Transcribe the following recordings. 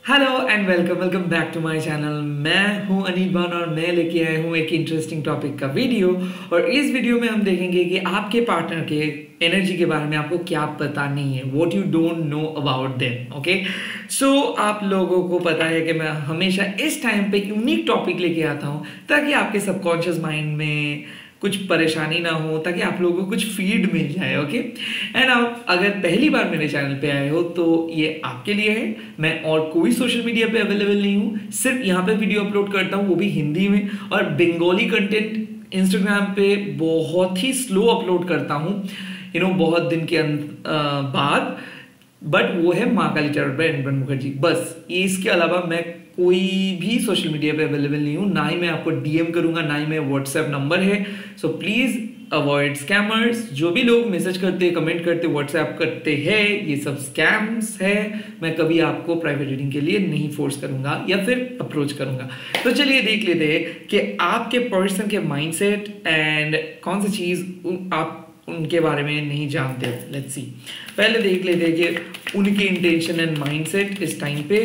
Hello and welcome welcome back to my channel. मैं हूं अनिल बान और मैं लेके आया हूं एक इंटरेस्टिंग टॉपिक का वीडियो। और इस वीडियो में हम देखेंगे कि आपके पार्टनर के एनर्जी के बारे में आपको क्या पता नहीं है, what you don't know about them. Okay, so आप लोगों को पता है कि मैं हमेशा इस टाइम पे यूनिक टॉपिक लेके आता हूं ताकि आपके सबकॉन्शियस माइंड में कुछ परेशानी ना हो, ताकि आप लोगों को कुछ फीड मिल जाए। ओके, एंड आप अगर पहली बार मेरे चैनल पे आए हो तो ये आपके लिए है। मैं और कोई सोशल मीडिया पे अवेलेबल नहीं हूँ, सिर्फ यहाँ पे वीडियो अपलोड करता हूँ, वो भी हिंदी में, और बंगाली कंटेंट इंस्टाग्राम पे बहुत ही स्लो अपलोड करता हूँ, बहुत दिन के बाद। बट वो है माँ काली चैनल पर एंड मुखर्जी, बस। ये इसके अलावा मैं कोई भी सोशल मीडिया पे अवेलेबल नहीं हूँ, ना ही मैं आपको डीएम करूंगा, ना ही मैं व्हाट्सएप नंबर है। So please avoid scammers. जो भी लोग मैसेज करते, कमेंट करते, व्हाट्सएप करते हैं, ये सब स्कैम्स है। मैं कभी आपको प्राइवेट रीडिंग के लिए नहीं फोर्स करूंगा या फिर अप्रोच करूंगा। तो चलिए देख लेते हैं कि आपके पर्सन के माइंडसेट एंड कौन सी चीज आप उनके बारे में नहीं जानते। लेट्स सी, पहले देख लेते हैं कि उनकी इंटेंशन एंड माइंडसेट इस टाइम पे।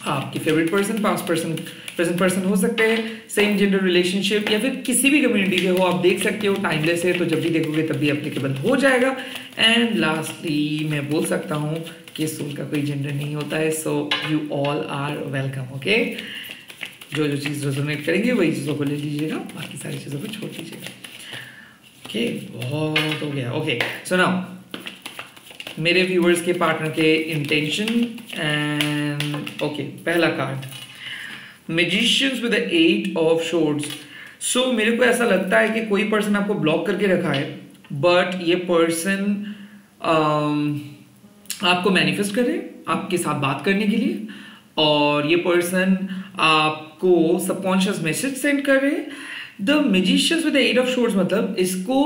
आपकी favourite person, past person, present person हो सकते हैं, सेम जेंडर रिलेशनशिप या फिर किसी भी कम्युनिटी के हो, आप देख सकते हो। टाइमलेस है तो जब भी देखोगे तब भी एप्लीकेबल हो जाएगा। एंड लास्टली मैं बोल सकता हूँ कि सोल का कोई जेंडर नहीं होता है, so you all are welcome. Okay, जो जो चीज़ रेजोनेट करेंगे वही चीज़ों को ले लीजिएगा, बाकी सारी चीज़ों को छोड़ दीजिएगा। ओके, बहुत हो गया। ओके, सो नाउ मेरे व्यूअर्स के पार्टनर के इंटेंशन एंड ओके, पहला card magicians with the 8 of swords. So मेरे को ऐसा लगता है कि कोई पर्सन आपको ब्लॉक करके रखा है, बट ये पर्सन आपको मैनिफेस्ट करे आपके साथ बात करने के लिए, और ये पर्सन आपको सबकॉन्शियस मैसेज सेंड करे। The magicians with the 8 of swords मतलब इसको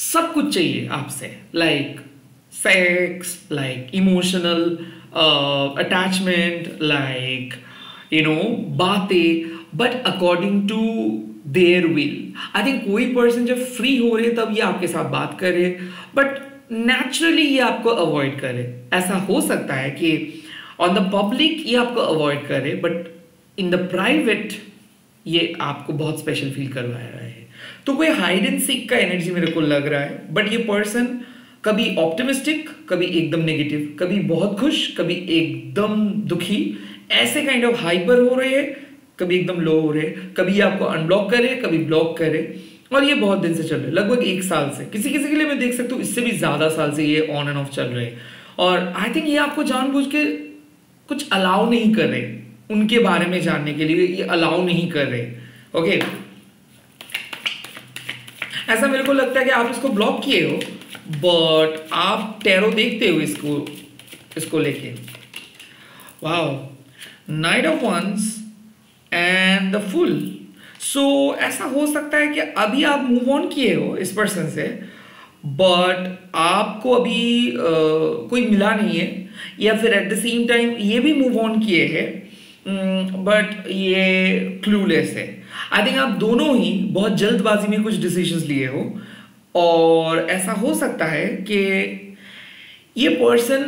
सब कुछ चाहिए आपसे, like sex, like emotional attachment, like बातें, but according to their will. I think कोई पर्सन जब फ्री हो रहे तब ये आपके साथ बात करे, बट नेचुरली ये आपको अवॉइड करे। ऐसा हो सकता है कि ऑन द पब्लिक ये आपको अवॉइड करे, बट इन द प्राइवेट ये आपको बहुत स्पेशल फील करवा रहा है। तो कोई हाइड एंड सीक का एनर्जी मेरे को लग रहा है, बट ये पर्सन कभी ऑप्टिमिस्टिक, कभी एकदम नेगेटिव, कभी बहुत खुश, कभी एकदम दुखी, ऐसे काइंड ऑफ हाइपर हो रहे हैं, कभी एकदम लो हो रहे हैं, कभी आपको अनब्लॉक करे, कभी ब्लॉक करे, और ये बहुत दिन से चल रहे हैं, लगभग 1 साल से। किसी किसी के लिए मैं देख सकता हूँ इससे भी ज्यादा साल से ये ऑन एंड ऑफ चल रहे हैं। और आई थिंक ये आपको जानबूझ के कुछ अलाउ नहीं कर रहे, उनके बारे में जानने के लिए ये अलाउ नहीं कर रहे। ओके, ऐसा मेरे को लगता है कि आप इसको ब्लॉक किए हो, बट आप टैरो देखते हो इसको लेके। Wow, knight of wands and the fool. So ऐसा हो सकता है कि अभी आप मूव ऑन किए हो इस पर्सन से, बट आपको अभी कोई मिला नहीं है, या फिर एट द सेम टाइम ये भी मूव ऑन किए हैं, बट ये क्लूलेस है। आई थिंक आप दोनों ही बहुत जल्दबाजी में कुछ डिसीजंस लिए हो, और ऐसा हो सकता है कि ये पर्सन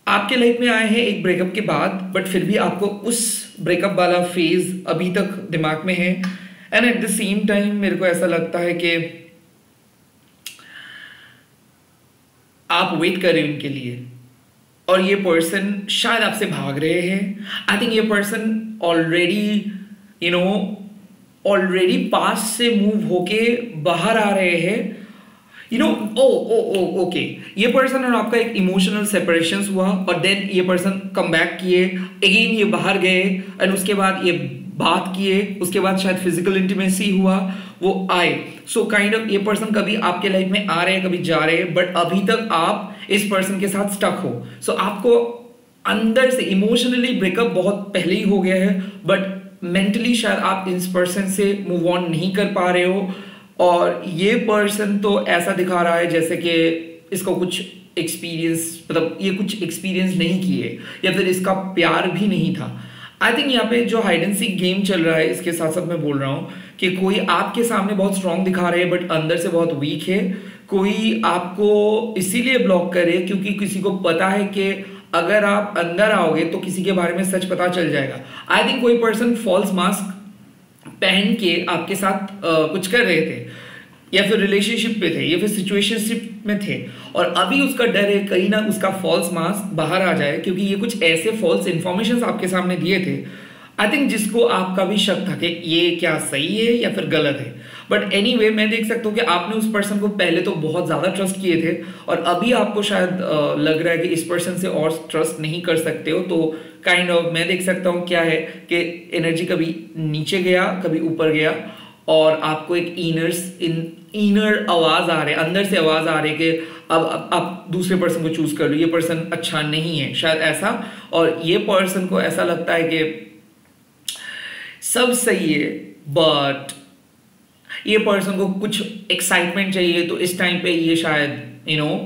आपके लाइफ में आए हैं एक ब्रेकअप के बाद, बट फिर भी आपको उस ब्रेकअप वाला फेज अभी तक दिमाग में है। And at the same time मेरे को ऐसा लगता है कि आप वेट कर रहे हैं उनके लिए, और ये पर्सन शायद आपसे भाग रहे हैं। आई थिंक ये पर्सन ऑलरेडी पास्ट से मूव होके बाहर आ रहे हैं। ओके, ये पर्सन और आपका एक इमोशनल सेपरेशन हुआ, और देन ये पर्सन कम बैक किए अगेन, ये बाहर गए, एंड उसके बाद ये बात किए, उसके बाद शायद फिजिकल इंटीमेसी हुआ, वो आए। सो काइंड ऑफ ये पर्सन कभी आपके लाइफ में आ रहे हैं, कभी जा रहे हैं, बट अभी तक आप इस पर्सन के साथ स्टक हो। सो आपको अंदर से इमोशनली ब्रेकअप बहुत पहले ही हो गया है, बट मेंटली शायद आप इस पर्सन से मूव ऑन नहीं कर पा रहे हो। और ये पर्सन तो ऐसा दिखा रहा है जैसे कि इसको कुछ एक्सपीरियंस, मतलब ये कुछ एक्सपीरियंस नहीं किए, या फिर इसका प्यार भी नहीं था। आई थिंक यहाँ पे जो हाइड एंड सीक गेम चल रहा है, इसके साथ साथ मैं बोल रहा हूँ कि कोई आपके सामने बहुत स्ट्रांग दिखा रहे हैं, बट अंदर से बहुत वीक है। कोई आपको इसीलिए ब्लॉक करे क्योंकि किसी को पता है कि अगर आप अंदर आओगे तो किसी के बारे में सच पता चल जाएगा। आई थिंक कोई पर्सन फॉल्स मास्क पहन के आपके साथ कुछ कर रहे थे, या फिर रिलेशनशिप पे थे, या फिर सिचुएशनशिप में थे, और अभी उसका डर है कहीं ना उसका फॉल्स मास्क बाहर आ जाए, क्योंकि ये कुछ ऐसे फॉल्स इन्फॉर्मेशन आपके सामने दिए थे आई थिंक जिसको आपका भी शक था कि ये क्या सही है या फिर गलत है। बट एनीवे मैं देख सकता हूँ कि आपने उस पर्सन को पहले तो बहुत ज़्यादा ट्रस्ट किए थे, और अभी आपको शायद लग रहा है कि इस पर्सन से और ट्रस्ट नहीं कर सकते हो। तो काइंड ऑफ मैं देख सकता हूँ क्या है कि एनर्जी कभी नीचे गया कभी ऊपर गया, और आपको एक इनर आवाज आ रही है, अंदर से आवाज आ रही है कि अब आप दूसरे पर्सन को चूज कर लो, ये पर्सन अच्छा नहीं है, शायद ऐसा। और ये पर्सन को ऐसा लगता है कि सब सही है, बट ये पर्सन को कुछ एक्साइटमेंट चाहिए, तो इस टाइम पे ये शायद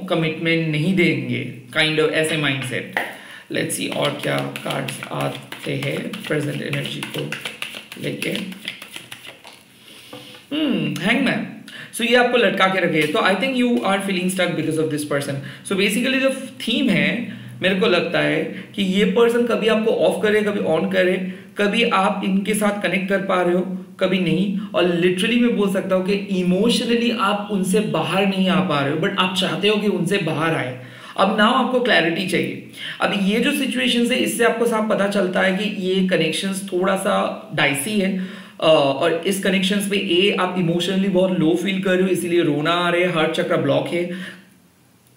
कमिटमेंट नहीं देंगे, काइंड ऑफ ऐसे माइंडसेट। लेट्स सी और क्या कार्ड्स आते हैं प्रेजेंट एनर्जी को लेके। हैंगमैन, सो ये आपको लटका के रखे, तो I think you are feeling stuck because of this person. So basically जो थीम है मेरे को लगता है कि ये पर्सन कभी आपको ऑफ करे कभी ऑन करे, कभी आप इनके साथ कनेक्ट कर पा रहे हो कभी नहीं, और लिटरली मैं बोल सकता हूँ कि इमोशनली आप उनसे बाहर नहीं आ पा रहे हो, बट आप चाहते हो कि उनसे बाहर आए। अब नाउ आपको क्लैरिटी चाहिए। अब ये जो सिचुएशन है इससे आपको साफ पता चलता है कि ये कनेक्शंस थोड़ा सा डाइसी है, और इस कनेक्शंस पे आप इमोशनली बहुत लो फील कर रहे हो, इसीलिए रोना आ रहे हैं, हार्ट चक्र ब्लॉक है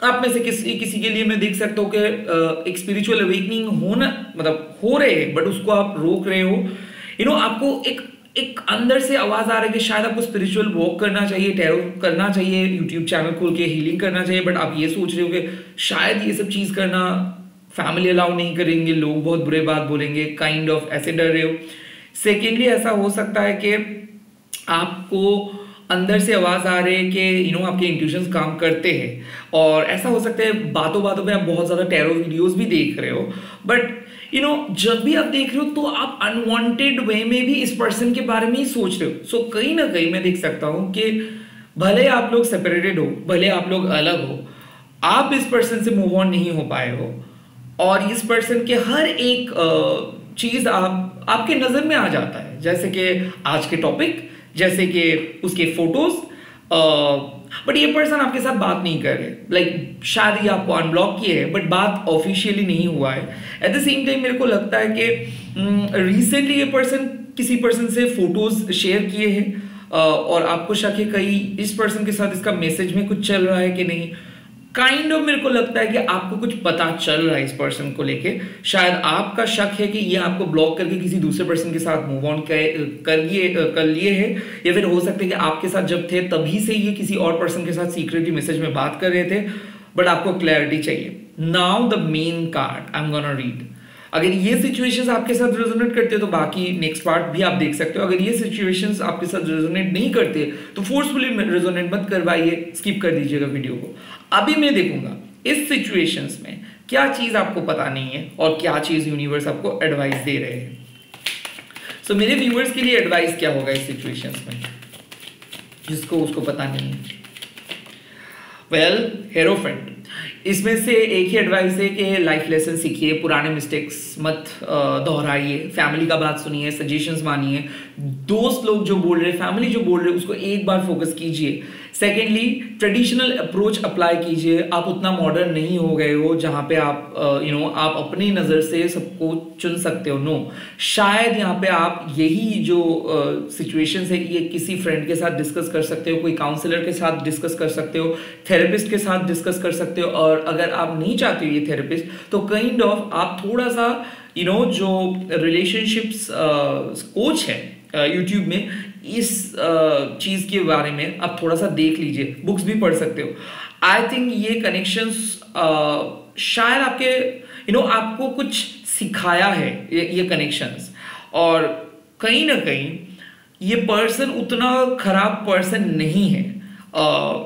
आप में से किसी के लिए। मैं देख सकता हूँ कि एक स्पिरिचुअल अवेकनिंग होना मतलब हो रहे हैं, बट उसको आप रोक रहे हो। आपको एक अंदर से आवाज आ रही है कि शायद आपको स्पिरिचुअल वॉक करना चाहिए, टैरो करना चाहिए, यूट्यूब चैनल खोल के हीलिंग करना चाहिए, बट आप ये सोच रहे हो कि शायद ये सब चीज करना फैमिली अलाउ नहीं करेंगे, लोग बहुत बुरे बात बोलेंगे, काइंड ऑफ ऐसे डर रहे हो। सेकेंडली ऐसा हो सकता है कि आपको अंदर से आवाज आ रही है कि आपके इंट्यूशंस काम करते हैं, और ऐसा हो सकता है बातों बातों पे आप बहुत ज्यादा टैरो वीडियोस भी देख रहे हो, बट जब भी आप देख रहे हो तो आप अनवांटेड वे में भी इस पर्सन के बारे में ही सोच रहे हो। सो कहीं ना कहीं मैं देख सकता हूं कि भले आप लोग सेपरेटेड हो, भले आप लोग अलग हो, आप इस पर्सन से मूव ऑन नहीं हो पाए हो, और इस पर्सन के हर एक चीज आपके नजर में आ जाता है, जैसे कि आज के टॉपिक, जैसे कि उसके फोटोज, बट ये पर्सन आपके साथ बात नहीं कर रहे, लाइक शायद ये आपको अनब्लॉक किए है, बट बात ऑफिशियली नहीं हुआ है। एट द सेम टाइम मेरे को लगता है कि रिसेंटली ये पर्सन किसी पर्सन से फोटोज शेयर किए हैं, और आपको शक है कहीं इस पर्सन के साथ इसका मैसेज में कुछ चल रहा है कि नहीं। काइंड ऑफ मेरे को लगता है कि आपको कुछ पता चल रहा है इस पर्सन को लेके, शायद आपका शक है कि ये आपको ब्लॉक करके किसी दूसरे पर्सन के साथ मूव ऑन कर लिए है, या फिर हो सकता है कि आपके साथ जब थे तभी से ये किसी और पर्सन के साथ सीक्रेटली मैसेज में बात कर रहे थे, बट आपको क्लैरिटी चाहिए। Now the main card I am gonna read. अगर ये सिचुएशंस आपके साथ रेजोनेट करते तो बाकी नेक्स्ट पार्ट भी आप देख सकते हो। अगर ये सिचुएशंस आपके साथ रेजोनेट नहीं करते तो फोर्सफुली रेजोनेट मत करवाइए, स्किप कर दीजिएगा वीडियो को। अभी मैं देखूंगा इस सिचुएशंस में क्या चीज आपको पता नहीं है और क्या चीज यूनिवर्स आपको एडवाइस दे रहे हैं। सो मेरे व्यूअर्स के लिए एडवाइस क्या होगा इस सिचुएशंस में जिसको उसको पता नहीं है। वेल, हेरोफेंट, इसमें से एक ही एडवाइस है कि लाइफ लेसन सीखिए, पुराने मिस्टेक्स मत दोहराइए, फैमिली का बात सुनिए, सजेशंस मानिए, दोस्त लोग जो बोल रहे, फैमिली जो बोल रहे उसको एक बार फोकस कीजिए। सेकेंडली, ट्रेडिशनल अप्रोच अप्लाई कीजिए। आप उतना मॉडर्न नहीं हो गए हो जहाँ पे आप आप अपनी नज़र से सबको चुन सकते हो। नो, शायद यहाँ पे आप यही जो सिचुएशन है ये किसी फ्रेंड के साथ डिस्कस कर सकते हो, कोई काउंसलर के साथ डिस्कस कर सकते हो, थेरेपिस्ट के साथ डिस्कस कर सकते हो। और अगर आप नहीं चाहते हो ये थेरेपिस्ट, तो काइंड ऑफ आप थोड़ा सा जो रिलेशनशिप्स कोच है यूट्यूब में, इस चीज के बारे में आप थोड़ा सा देख लीजिए, बुक्स भी पढ़ सकते हो। आई थिंक ये कनेक्शंस शायद आपके आपको कुछ सिखाया है ये कनेक्शंस, और कहीं ना कहीं ये पर्सन उतना खराब पर्सन नहीं है।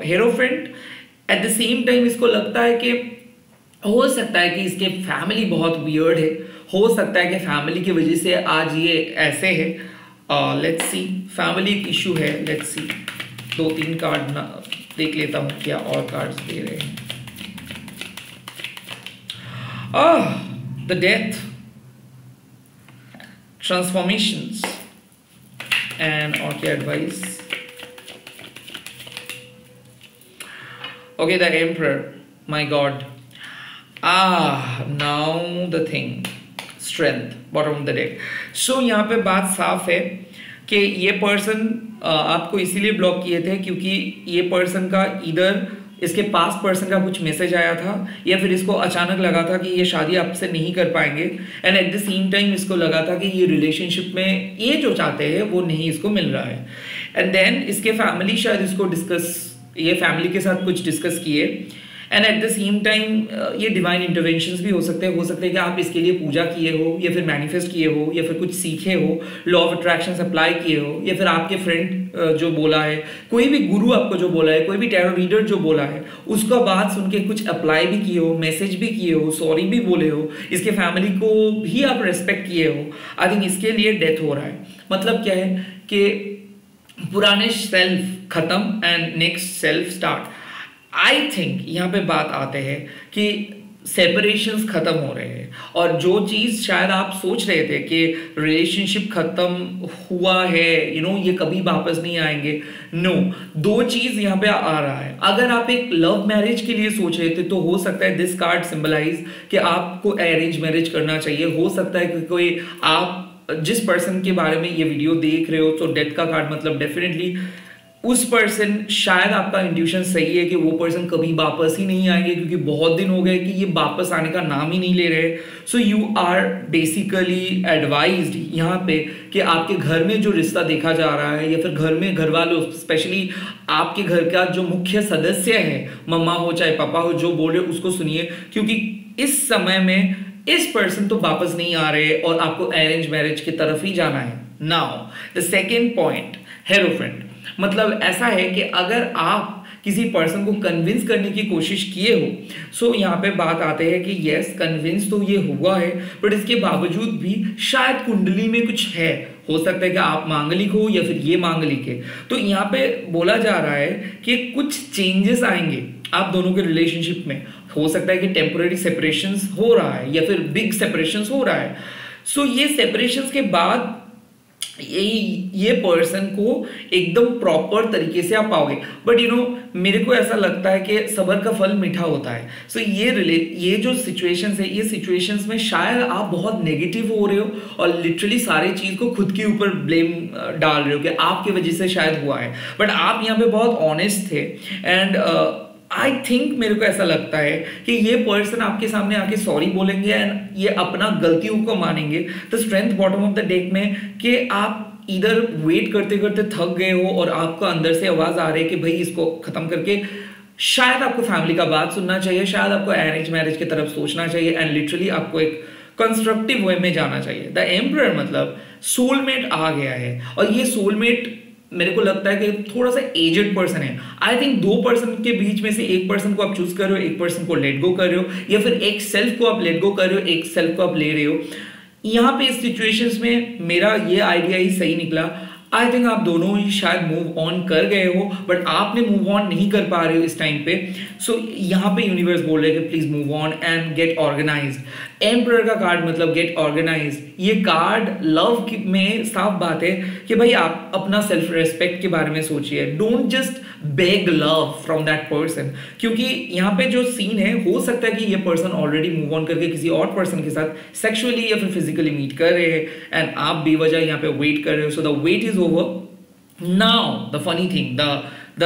Hierophant at the same time इसको लगता है कि हो सकता है कि इसके फैमिली बहुत वियर्ड है, हो सकता है कि फैमिली की वजह से आज ये ऐसे है। लेट्स सी, फैमिली एक इशू है। लेट्स सी, 2-3 कार्ड देख लेता हूँ क्या और कार्ड्स दे रहे हैं। The death, transformations, and okay, advice. Okay, the Emperor, my God. Now the thing, strength, bottom of the deck. So यहाँ पे बात साफ है कि ये पर्सन आपको इसीलिए ब्लॉक किए थे क्योंकि ये पर्सन का इधर इसके पास पर्सन का कुछ मैसेज आया था या फिर इसको अचानक लगा था कि ये शादी आपसे नहीं कर पाएंगे, and at the same time इसको लगा था कि ये रिलेशनशिप में ये जो चाहते हैं वो नहीं इसको मिल रहा है। एंड देन इसके फैमिली शायद इसको ये फैमिली के साथ कुछ डिस्कस किए, and at the same time ये डिवाइन इंटरवेंशंस भी हो सकते हैं कि आप इसके लिए पूजा किए हो या फिर मैनिफेस्ट किए हो या फिर कुछ सीखे हो, लॉ ऑफ अट्रैक्शन अप्लाई किए हो, या फिर आपके फ्रेंड जो बोला है, कोई भी गुरु आपको जो बोला है, कोई भी टैरो रीडर जो बोला है उसका बात सुन के कुछ अप्लाई भी किए हो, मैसेज भी किए हो, सॉरी भी बोले हो, इसके फैमिली को भी आप रेस्पेक्ट किए हो। आई थिंक इसके लिए डेथ हो रहा है। मतलब क्या है कि पुराने सेल्फ खत्म and next self start. I think यहाँ पे बात आते हैं कि सेपरेशंस खत्म हो रहे हैं, और जो चीज़ शायद आप सोच रहे थे कि रिलेशनशिप खत्म हुआ है, ये कभी वापस नहीं आएंगे, नो, दो चीज़ यहाँ पे आ रहा है। अगर आप एक लव मैरिज के लिए सोच रहे थे तो हो सकता है दिस कार्ड सिंबलाइज कि आपको अरेंज मैरिज करना चाहिए। हो सकता है कि कोई आप जिस पर्सन के बारे में ये वीडियो देख रहे हो, तो डेथ का कार्ड मतलब डेफिनेटली उस पर्सन, शायद आपका इंट्यूशन सही है कि वो पर्सन कभी वापस ही नहीं आएंगे क्योंकि बहुत दिन हो गए कि ये वापस आने का नाम ही नहीं ले रहे। So you are basically advised यहाँ पे कि आपके घर में जो रिश्ता देखा जा रहा है या फिर घर में घर वालों, स्पेशली आपके घर का जो मुख्य सदस्य है, मम्मा हो चाहे पापा हो, जो बोले उसको सुनिए, क्योंकि इस समय में इस पर्सन तो वापस नहीं आ रहे और आपको अरेंज मैरिज की तरफ ही जाना है। Now the second point, hierophant. मतलब ऐसा है कि अगर आप किसी पर्सन को कन्विंस करने की कोशिश किए हो, सो यहाँ पे बात आते हैं कि यस, कन्विंस तो ये हुआ है, बट इसके बावजूद भी शायद कुंडली में कुछ है। हो सकता है कि आप मांगलिक हो या फिर ये मांगलिक है। तो यहाँ पे बोला जा रहा है कि कुछ चेंजेस आएंगे आप दोनों के रिलेशनशिप में। हो सकता है कि टेम्पोररी सेपरेशंस हो रहा है या फिर बिग सेपरेशंस हो रहा है। सो ये सेपरेशंस के बाद ये पर्सन को एकदम प्रॉपर तरीके से आप पाओगे। बट मेरे को ऐसा लगता है कि सब्र का फल मीठा होता है। सो ये जो सिचुएशंस है, ये सिचुएशंस में शायद आप बहुत नेगेटिव हो रहे हो और लिटरली सारी चीज को खुद के ऊपर ब्लेम डाल रहे हो कि आपकी वजह से शायद हुआ है। बट आप यहाँ पे बहुत ऑनेस्ट थे, एंड आई थिंक मेरे को ऐसा लगता है कि ये पर्सन आपके सामने आके सॉरी बोलेंगे एंड ये अपना गलतियों को मानेंगे। The strength bottom of the deck में कि आप इधर वेट करते करते थक गए हो और आपका अंदर से आवाज आ रही है कि भाई इसको खत्म करके शायद आपको फैमिली का बात सुनना चाहिए, शायद आपको अरेंज मैरिज की तरफ सोचना चाहिए, एंड लिटरली आपको एक कंस्ट्रक्टिव वे में जाना चाहिए। द एम्परर मतलब सोलमेट आ गया है, और ये सोलमेट मेरे को लगता है कि थोड़ा सा एजेड पर्सन है। आई थिंक दो पर्सन के बीच में से एक पर्सन को आप चूज कर रहे हो, एक पर्सन को लेट गो कर रहे हो, या फिर एक सेल्फ को आप लेट गो कर रहे हो, एक सेल्फ को आप ले रहे हो। यहाँ पे इस सिचुएशंस में मेरा ये आइडिया ही सही निकला। आई थिंक आप दोनों ही शायद मूव ऑन कर गए हो, बट आपने मूव ऑन नहीं कर पा रहे हो इस टाइम पे। सो यहाँ पे यूनिवर्स बोल रहे हैं कि please move on and get organised. Emperor का कार्ड मतलब गेट ऑर्गेनाइज्ड। ये कार्ड लव में साफ बात है कि भाई आप अपना सेल्फ रेस्पेक्ट के बारे में सोचिए। Don't just beg love from that person, क्योंकि यहाँ पे जो सीन है, हो सकता है कि ये पर्सन ऑलरेडी मूव ऑन करके किसी और पर्सन के साथ सेक्सुअली या फिर फिजिकली मीट कर रहे हैं, एंड आप बेवजह यहाँ पे वेट कर रहे हो। So the wait is over. Now the funny thing, the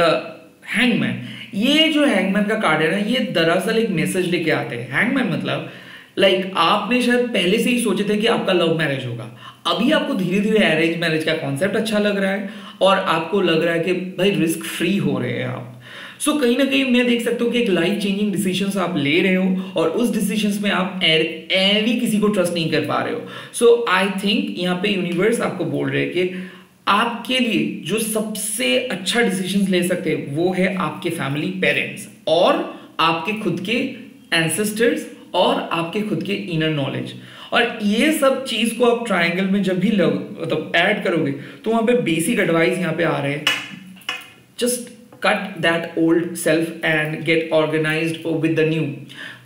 hangman. ये जो हैंगमैन का कार्ड है ना, ये दरअसल एक मैसेज लेके आते हैं। हैंगमैन मतलब आपने शायद पहले से ही सोचे थे कि आपका लव मैरिज होगा, अभी आपको धीरे धीरे अरेंज मैरिज का कॉन्सेप्ट अच्छा लग रहा है और आपको लग रहा है कि भाई रिस्क फ्री हो रहे हैं आप। सो कहीं ना कहीं मैं देख सकता हूँ कि एक लाइफ चेंजिंग डिसीजंस आप ले रहे हो और उस डिसीजंस में आप भी किसी को ट्रस्ट नहीं कर पा रहे हो। सो आई थिंक यहाँ पे यूनिवर्स आपको बोल रहे हैं कि आपके लिए जो सबसे अच्छा डिसीजन ले सकते हैं वो है आपके फैमिली, पेरेंट्स, और आपके खुद के एंसेस्टर्स, और आपके खुद के इनर नॉलेज। और ये सब चीज को आप ट्रायंगल में जब भी मतलब ऐड करोगे तो वहां पे बेसिक एडवाइस यहाँ पे आ रहे हैं। Just cut that old self and get organised with the new.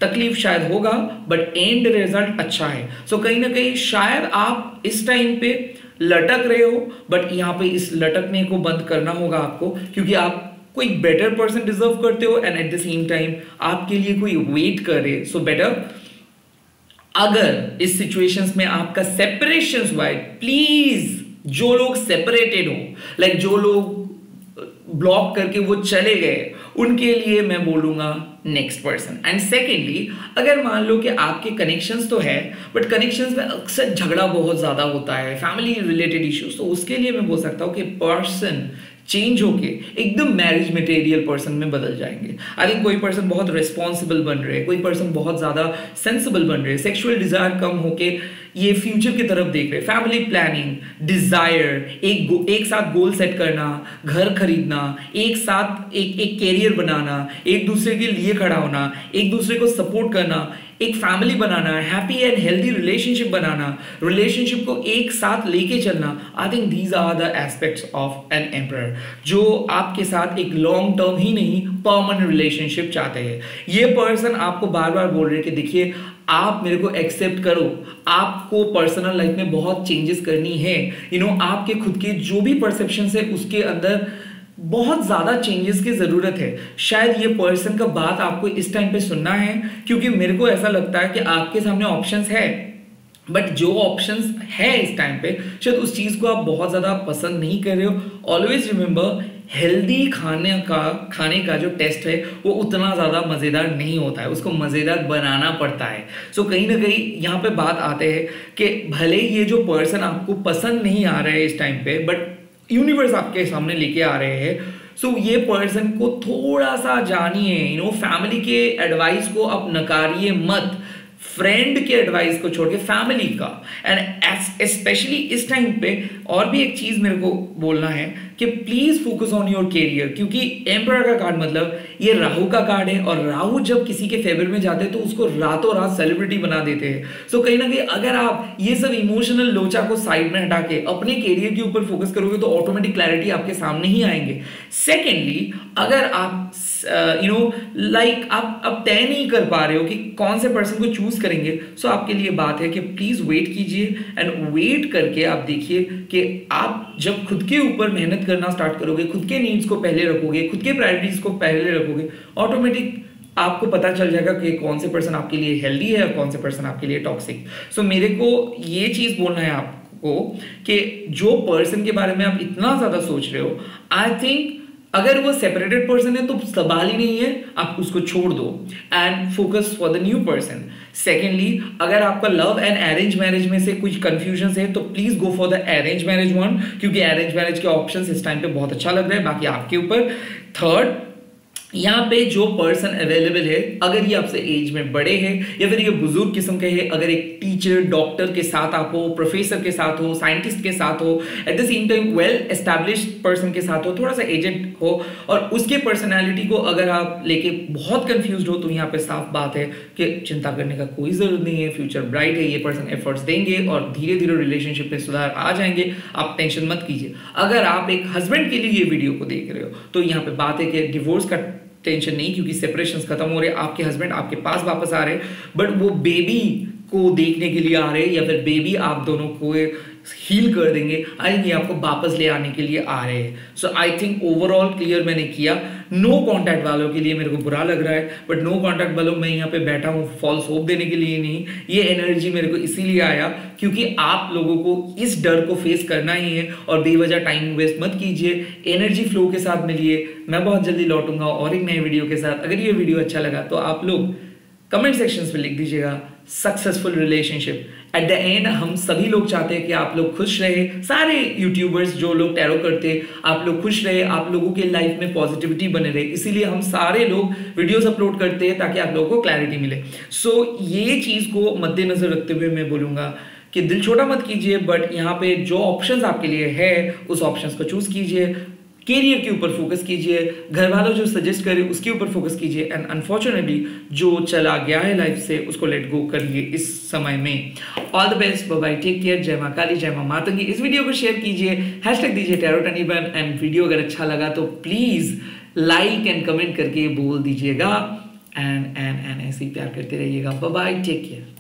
तकलीफ शायद होगा बट एंड रिजल्ट अच्छा है। सो कहीं ना कहीं शायद आप इस टाइम पे लटक रहे हो, बट यहाँ पे इस लटकने को बंद करना होगा आपको, क्योंकि आप कोई बेटर पर्सन डिजर्व करते हो and at the same time आपके लिए कोई वेट करे। सो बेटर अगर इस सिचुएशंस में आपका सेपरेशन हुआ है, प्लीज जो लोग सेपरेटेड हो, लाइक जो लोग ब्लॉक करके वो चले गए, उनके लिए मैं बोलूंगा नेक्स्ट पर्सन। एंड सेकेंडली, अगर मान लो कि आपके कनेक्शंस तो है बट कनेक्शंस में अक्सर झगड़ा बहुत ज्यादा होता है, फैमिली रिलेटेड इश्यूज, तो उसके लिए मैं बोल सकता हूँ कि पर्सन चेंज होके एकदम मैरिज मटेरियल पर्सन में बदल जाएंगे। आई थिंक कोई पर्सन बहुत रिस्पॉन्सिबल बन रहे, कोई पर्सन बहुत ज्यादा सेंसिबल बन रहे, सेक्सुअल डिजायर कम होके ये फ्यूचर की तरफ देख रहे, फैमिली प्लानिंग, डिजायर, एक साथ गोल सेट करना, घर खरीदना, एक साथ एक कैरियर बनाना, एक दूसरे के लिए खड़ा होना, एक दूसरे को सपोर्ट करना, एक फैमिली बनाना, हैप्पी एंड हेल्दी रिलेशनशिप बनाना, रिलेशनशिप को एक साथ लेके चलना। I think these are the aspects of an emperor, जो आपके साथ एक लॉन्ग टर्म ही नहीं परमानेंट रिलेशनशिप चाहते हैं। ये पर्सन आपको बार बार बोल रहे हैं कि देखिए आप मेरे को एक्सेप्ट करो, आपको पर्सनल लाइफ में बहुत चेंजेस करनी है, आपके खुद के जो भी परसेप्शन है उसके अंदर बहुत ज्यादा चेंजेस की जरूरत है। शायद ये पर्सन का बात आपको इस टाइम पे सुनना है, क्योंकि मेरे को ऐसा लगता है कि आपके सामने ऑप्शंस है, बट जो ऑप्शंस है इस टाइम पे शायद उस चीज को आप बहुत ज्यादा पसंद नहीं कर रहे हो। ऑलवेज रिमेंबर, हेल्दी खाने का जो टेस्ट है वो उतना ज्यादा मजेदार नहीं होता है, उसको मजेदार बनाना पड़ता है। सो कहीं ना कहीं यहाँ पे बात आते हैं कि भले ये जो पर्सन आपको पसंद नहीं आ रहा है इस टाइम पे, बट यूनिवर्स आपके सामने लेके आ रहे हैं। सो ये पर्सन को थोड़ा सा जानिए, फैमिली के एडवाइस को आप नकारिए मत, फ्रेंड के एडवाइस को छोड़ के फैमिली का। एंड स्पेशली इस टाइम पे और भी एक चीज मेरे को बोलना है कि please focus on your career, क्योंकि एम्परर का कार्ड मतलब ये राहु का कार्ड है, और राहु जब किसी के फेवर में जाते हैं तो उसको रातों रात सेलिब्रिटी बना देते हैं। सो कहीं ना कहीं अगर आप ये सब इमोशनल लोचा को साइड में हटा के अपने कैरियर के ऊपर फोकस करोगे तो ऑटोमेटिक क्लैरिटी आपके सामने ही आएंगे। सेकेंडली, अगर आप आप तय नहीं कर पा रहे हो कि कौन से पर्सन को चूज करेंगे, सो आपके लिए बात है कि प्लीज वेट कीजिए एंड वेट करके आप देखिए कि आप जब खुद के ऊपर मेहनत करना स्टार्ट करोगे, खुद के नीड्स को पहले रखोगे, खुद के प्रायोरिटीज को पहले रखोगे, ऑटोमेटिक आपको पता चल जाएगा कि कौन से पर्सन आपके लिए हेल्दी है और कौन से पर्सन आपके लिए टॉक्सिक। सो मेरे को ये चीज बोलना है आपको कि जो पर्सन के बारे में आप इतना ज्यादा सोच रहे हो, आई थिंक अगर वो सेपरेटेड पर्सन है तो सवाल ही नहीं है, आप उसको छोड़ दो and focus for the new person. Secondly, अगर आपका लव एंड अरेंज मैरिज में से कुछ कंफ्यूजन है तो please go for the arrange marriage one, क्योंकि अरेंज मैरिज के ऑप्शंस इस टाइम पे बहुत अच्छा लग रहा है, बाकी आपके ऊपर। थर्ड, यहाँ पे जो पर्सन अवेलेबल है, अगर ये आपसे एज में बड़े हैं या फिर ये बुजुर्ग किस्म के हैं, अगर एक टीचर डॉक्टर के साथ आप हो, प्रोफेसर के साथ हो, साइंटिस्ट के साथ हो, at the same time well established person के साथ हो, थोड़ा सा एजेड हो और उसके पर्सनैलिटी को अगर आप लेके बहुत कंफ्यूज हो, तो यहाँ पे साफ बात है कि चिंता करने का कोई जरूरत नहीं है, फ्यूचर ब्राइट है, ये पर्सन एफर्ट्स देंगे और धीरे धीरे रिलेशनशिप में सुधार आ जाएंगे, आप टेंशन मत कीजिए। अगर आप एक हस्बैंड के लिए ये वीडियो को देख रहे हो तो यहाँ पे बात है कि डिवोर्स का टेंशन नहीं, क्योंकि सेपरेशंस खत्म हो रहे, आपके हस्बैंड आपके पास वापस आ रहे, बट वो बेबी को देखने के लिए आ रहे या फिर बेबी आप दोनों को हील कर देंगे, आई थिंक ये आपको वापस ले आने के लिए आ रहे हैं। सो आई थिंक ओवरऑल क्लियर मैंने किया। नो कांटेक्ट वालों के लिए मेरे को बुरा लग रहा है, बट नो कांटेक्ट वालों मैं यहाँ पे बैठा हूँ फॉल्स होप देने के लिए नहीं, ये एनर्जी मेरे को इसीलिए आया क्योंकि आप लोगों को इस डर को फेस करना ही है और बेवजह टाइम वेस्ट मत कीजिए, एनर्जी फ्लो के साथ मिलिए। मैं बहुत जल्दी लौटूंगा और एक नए वीडियो के साथ। अगर ये वीडियो अच्छा लगा तो आप लोग कमेंट सेक्शन में लिख दीजिएगा successful relationship. At the end हम सभी लोग चाहते हैं कि आप लोग खुश रहे, सारे यूट्यूबर्स जो लोग टैरो करते हैं आप लोग खुश रहे, आप लोगों के लाइफ में पॉजिटिविटी बने रहे, इसीलिए हम सारे लोग वीडियोस अपलोड करते हैं ताकि आप लोगों को क्लैरिटी मिले। सो ये चीज को मद्देनजर रखते हुए मैं बोलूंगा कि दिल छोटा मत कीजिए, बट यहाँ पे जो ऑप्शंस आपके लिए है उस ऑप्शंस को चूज कीजिए, कैरियर के ऊपर फोकस कीजिए, घर वालों जो सजेस्ट करे उसके ऊपर फोकस कीजिए, एंड अनफॉर्चुनेटली जो चला गया है लाइफ से उसको लेट गो करिए इस समय में। All the best, bye bye, take care, जय मां काली, जय मां मातंगी। इस वीडियो को शेयर कीजिए, हैशटैग दीजिए टैरोटनीबन, एंड वीडियो अगर अच्छा लगा तो प्लीज लाइक एंड कमेंट करके बोल दीजिएगा एंड ऐसे ही प्यार करते रहिएगा। Bye bye, take care.